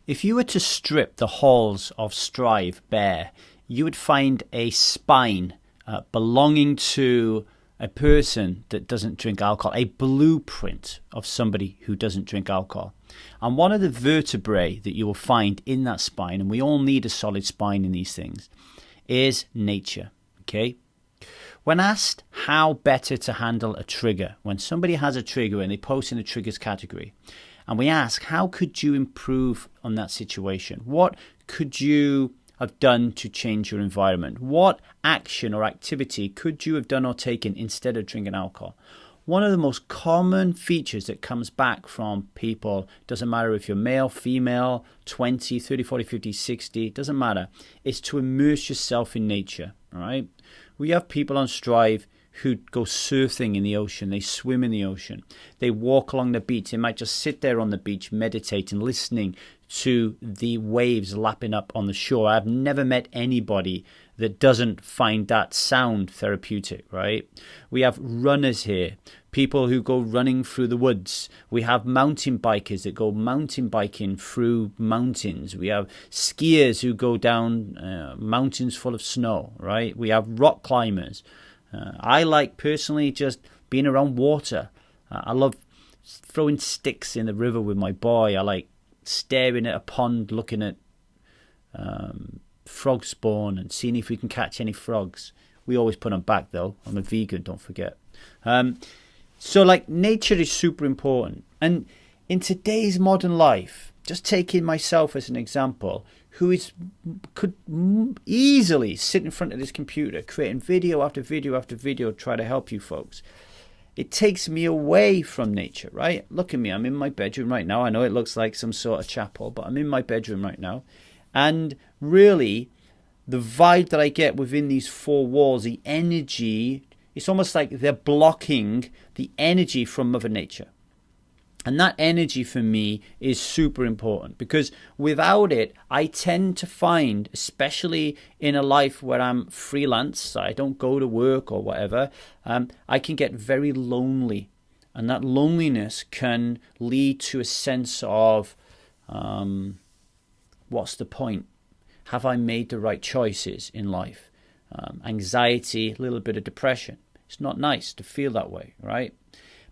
If you were to strip the halls of Strive bare, you would find a spine belonging to a person that doesn't drink alcohol, a blueprint of somebody who doesn't drink alcohol. And one of the vertebrae that you will find in that spine, and we all need a solid spine in these things, is nature. Okay? When asked how better to handle a trigger, when somebody has a trigger and they post in the triggers category, and we ask, how could you improve on that situation? What could you have done to change your environment? What action or activity could you have done or taken instead of drinking alcohol? One of the most common features that comes back from people, doesn't matter if you're male, female, 20, 30, 40, 50, 60, doesn't matter, is to immerse yourself in nature, all right? We have people on Strive who go surfing in the ocean, they swim in the ocean, they walk along the beach, they might just sit there on the beach meditating, listening to the waves lapping up on the shore. I've never met anybody that doesn't find that sound therapeutic, right? We have runners here, people who go running through the woods. We have mountain bikers that go mountain biking through mountains. We have skiers who go down mountains full of snow, right? We have rock climbers. I like personally just being around water. I love throwing sticks in the river with my boy. I like staring at a pond, looking at frog spawn and seeing if we can catch any frogs. We always put them back though. I'm a vegan, don't forget. So like nature is super important. And in today's modern life, just taking myself as an example, could easily sit in front of this computer, creating video after video after video, try to help you folks. It takes me away from nature, right? Look at me, I'm in my bedroom right now. I know it looks like some sort of chapel, but I'm in my bedroom right now. And really, the vibe that I get within these four walls, the energy, it's almost like they're blocking the energy from Mother Nature. And that energy for me is super important because without it, I tend to find, especially in a life where I'm freelance, so I don't go to work or whatever, I can get very lonely. And that loneliness can lead to a sense of, what's the point? Have I made the right choices in life? Anxiety, a little bit of depression. It's not nice to feel that way, right?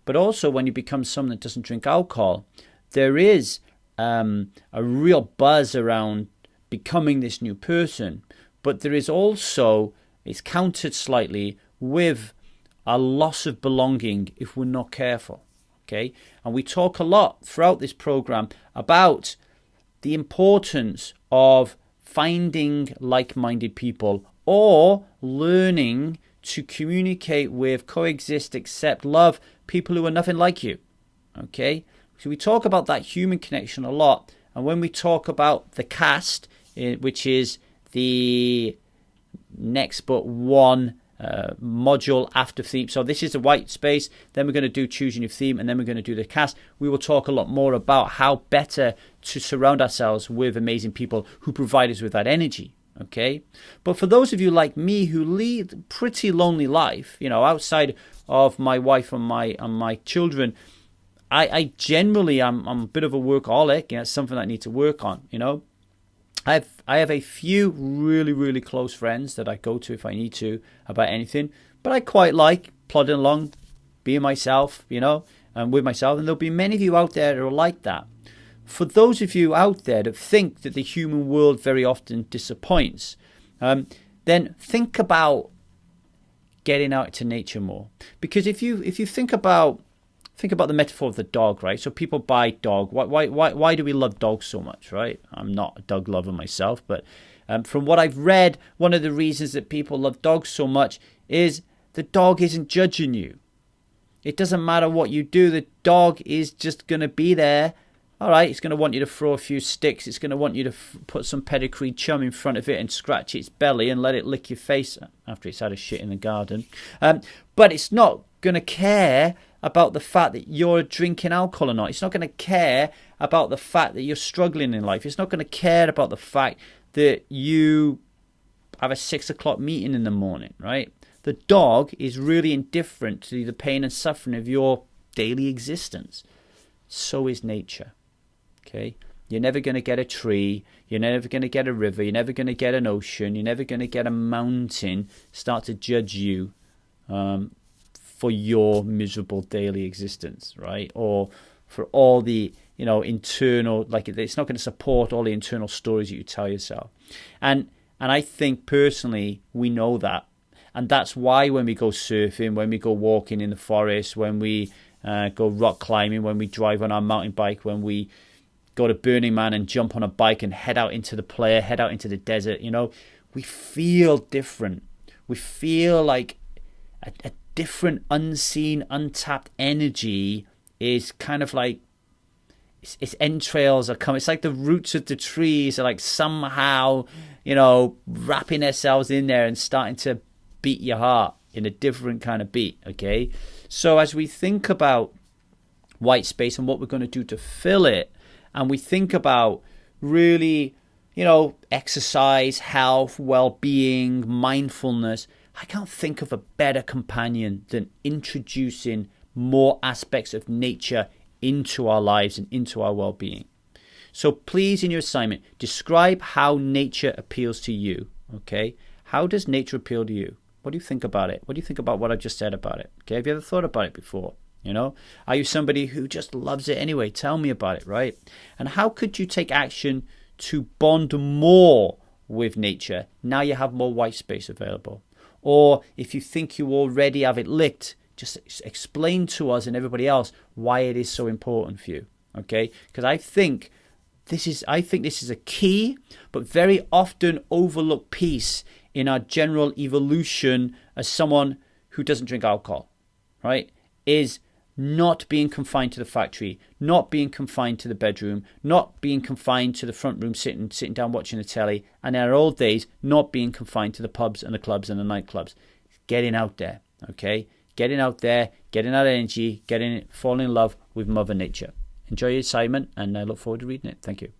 But also when you become someone that doesn't drink alcohol, there is a real buzz around becoming this new person. But there is also, it's countered slightly with a loss of belonging if we're not careful. Okay? And we talk a lot throughout this program about the importance of finding like-minded people or learning to communicate with, coexist, accept, love people who are nothing like you. Okay? So we talk about that human connection a lot. And when we talk about the cast, which is the next but one module after theme. So this is the white space. Then we're going to do choosing your theme. And then we're going to do the cast. We will talk a lot more about how better to surround ourselves with amazing people who provide us with that energy. Okay, but for those of you like me who lead a pretty lonely life, you know, outside of my wife and my children, I generally I'm a bit of a workaholic. You know, it's something I need to work on. You know, I have a few really close friends that I go to if I need to about anything, but I quite like plodding along, being myself, you know, and with myself. And there'll be many of you out there who are like that. For those of you out there that think that the human world very often disappoints, then think about getting out to nature more. Because if you think about the metaphor of the dog, right? So people buy dog. Why do we love dogs so much, right? I'm not a dog lover myself, but from what I've read, one of the reasons that people love dogs so much is the dog isn't judging you. It doesn't matter what you do. The dog is just going to be there. All right, it's going to want you to throw a few sticks. It's going to want you to put some pedigree chum in front of it and scratch its belly and let it lick your face after it's had a shit in the garden. But it's not going to care about the fact that you're drinking alcohol or not. It's not going to care about the fact that you're struggling in life. It's not going to care about the fact that you have a 6 o'clock meeting in the morning, right? The dog is really indifferent to the pain and suffering of your daily existence. So is nature. Okay, You're never going to get a tree. You're never going to get a river. You're never going to get an ocean. You're never going to get a mountain start to judge you for your miserable daily existence, right? Or for all the, internal, like it's not going to support all the internal stories that you tell yourself. And I think personally, we know that. And that's why when we go surfing, when we go walking in the forest, when we go rock climbing, when we drive on our mountain bike, when we go to Burning Man and jump on a bike and head out into the playa, head out into the desert, we feel different. We feel like a different, unseen, untapped energy is kind of like its entrails are coming. It's like the roots of the trees are like somehow, wrapping themselves in there and starting to beat your heart in a different kind of beat, okay? So as we think about white space and what we're going to do to fill it, and we think about really, exercise, health, well-being, mindfulness, I can't think of a better companion than introducing more aspects of nature into our lives and into our well-being. So please, in your assignment, describe how nature appeals to you, okay? How does nature appeal to you? What do you think about it? What do you think about what I just said about it? Okay, have you ever thought about it before? Are you somebody who just loves it anyway? Tell me about it, right? And how could you take action to bond more with nature? Now you have more white space available. Or if you think you already have it licked, just explain to us and everybody else why it is so important for you, okay? Because I think this is a key but very often overlooked piece in our general evolution as someone who doesn't drink alcohol, right? Is not being confined to the factory, not being confined to the bedroom, not being confined to the front room sitting down watching the telly, and in our old days, not being confined to the pubs and the clubs and the nightclubs. Getting out there, okay? Getting out there, getting that energy, falling in love with Mother Nature. Enjoy your assignment, and I look forward to reading it. Thank you.